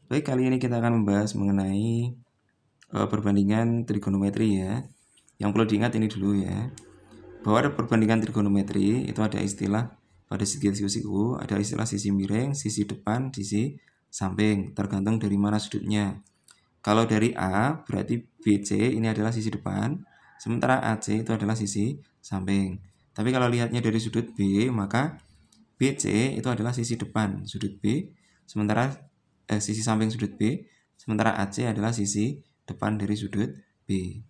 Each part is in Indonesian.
Baik, kali ini kita akan membahas mengenai perbandingan trigonometri ya. Yang perlu diingat ini dulu ya, bahwa ada perbandingan trigonometri itu ada istilah pada segi diskusiku, ada istilah sisi miring, sisi depan, sisi samping, tergantung dari mana sudutnya. Kalau dari A berarti BC ini adalah sisi depan, sementara AC itu adalah sisi samping. Tapi kalau lihatnya dari sudut B, maka BC itu adalah sisi depan sudut B, sementara sisi samping sudut B, sementara AC adalah sisi depan dari sudut B.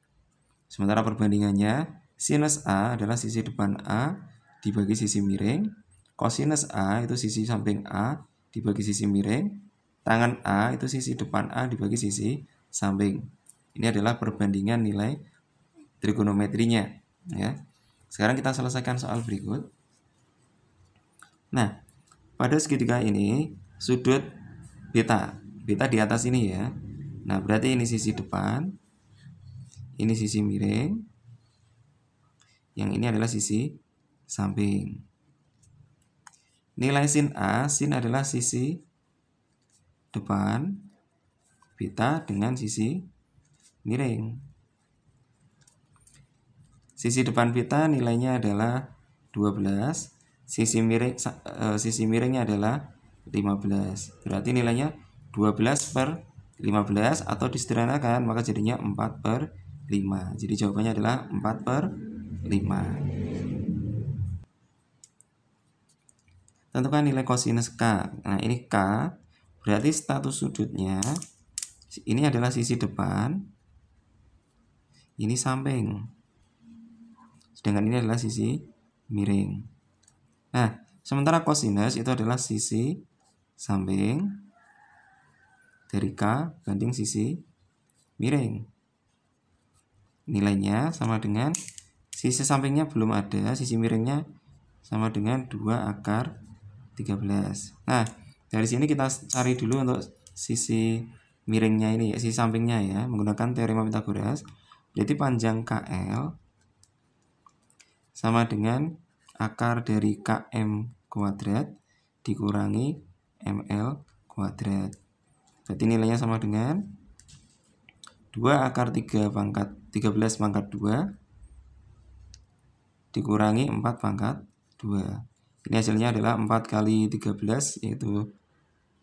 Sementara perbandingannya, sinus A adalah sisi depan A dibagi sisi miring, kosinus A itu sisi samping A dibagi sisi miring, tangan A itu sisi depan A dibagi sisi samping. Ini adalah perbandingan nilai trigonometrinya ya. Sekarang kita selesaikan soal berikut. Nah, pada segitiga ini sudut beta di atas ini ya. Nah, berarti ini sisi depan, ini sisi miring, yang ini adalah sisi samping. Nilai sin A, sin adalah sisi depan, beta dengan sisi miring. Sisi depan beta nilainya adalah 12, sisi miringnya adalah 15. Berarti nilainya 12 per 15 atau disederhanakan maka jadinya 4 per 5. Jadi jawabannya adalah 4 per 5. Tentukan nilai kosinus K. Nah, ini K berarti status sudutnya ini adalah sisi depan, ini samping, sedangkan ini adalah sisi miring. Nah, sementara kosinus itu adalah sisi samping dari K banding sisi miring. Nilainya sama dengan sisi sampingnya belum ada, sisi miringnya sama dengan 2 akar 13. Nah, dari sini kita cari dulu untuk sisi miringnya ini ya, sisi sampingnya ya, menggunakan teorema Pythagoras. Jadi panjang KL sama dengan akar dari KM kuadrat dikurangi ML kuadrat. Berarti nilainya sama dengan 2 akar 13 pangkat 2 dikurangi 4 pangkat 2. Ini hasilnya adalah 4 kali 13 yaitu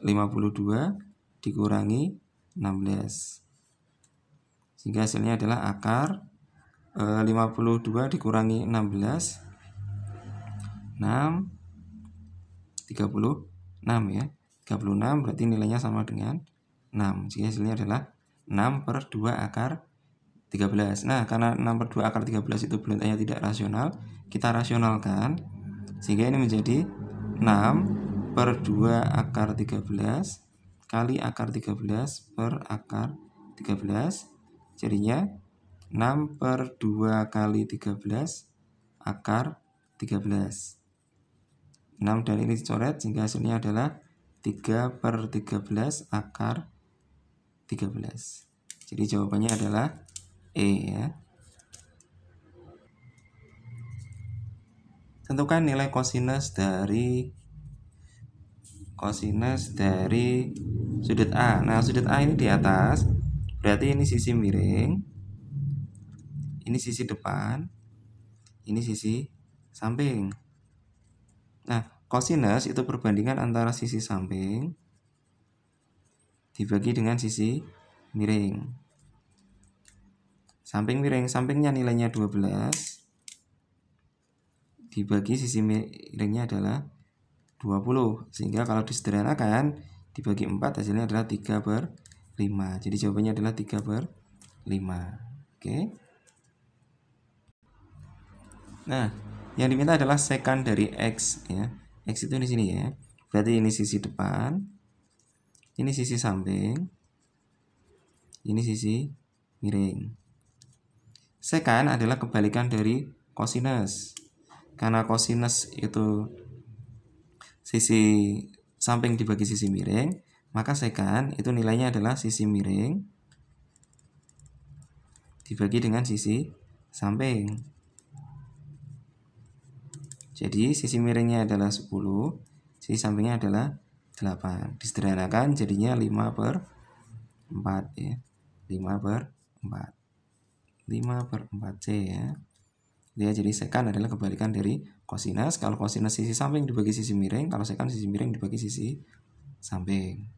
52 dikurangi 16. Sehingga hasilnya adalah akar 52 dikurangi 16, 36 ya. 36 berarti nilainya sama dengan 6. Jadi hasilnya adalah 6 per 2 akar 13. Nah, karena 6 per 2 akar 13 itu bentanya tidak rasional, kita rasionalkan. Sehingga ini menjadi 6 per 2 akar 13 kali akar 13 per akar 13. Jadinya 6 per 2 kali 13 akar 13. 6 dan ini dicoret sehingga hasilnya adalah 3 per 13 akar 13. Jadi jawabannya adalah E ya. Tentukan nilai kosinus dari sudut A. Nah, sudut A ini di atas, berarti ini sisi miring, ini sisi depan, ini sisi samping. Nah, kosinus itu perbandingan antara sisi samping dibagi dengan sisi miring. Samping miring, sampingnya nilainya 12 dibagi sisi miringnya adalah 20. Sehingga kalau disederhanakan dibagi 4 hasilnya adalah 3 per 5. Jadi jawabannya adalah 3 per 5. Oke. Nah, yang diminta adalah sekant dari X ya. X itu di sini ya. Berarti ini sisi depan, ini sisi samping, ini sisi miring. Sekant adalah kebalikan dari kosinus. Karena kosinus itu sisi samping dibagi sisi miring, maka sekant itu nilainya adalah sisi miring dibagi dengan sisi samping. Jadi sisi miringnya adalah 10, sisi sampingnya adalah 8. Disederhanakan jadinya 5/4 ya. 5/4. 5/4C ya. Ya, jadi sekan adalah kebalikan dari kosinus. Kalau kosinus sisi samping dibagi sisi miring, kalau sekan sisi miring dibagi sisi samping.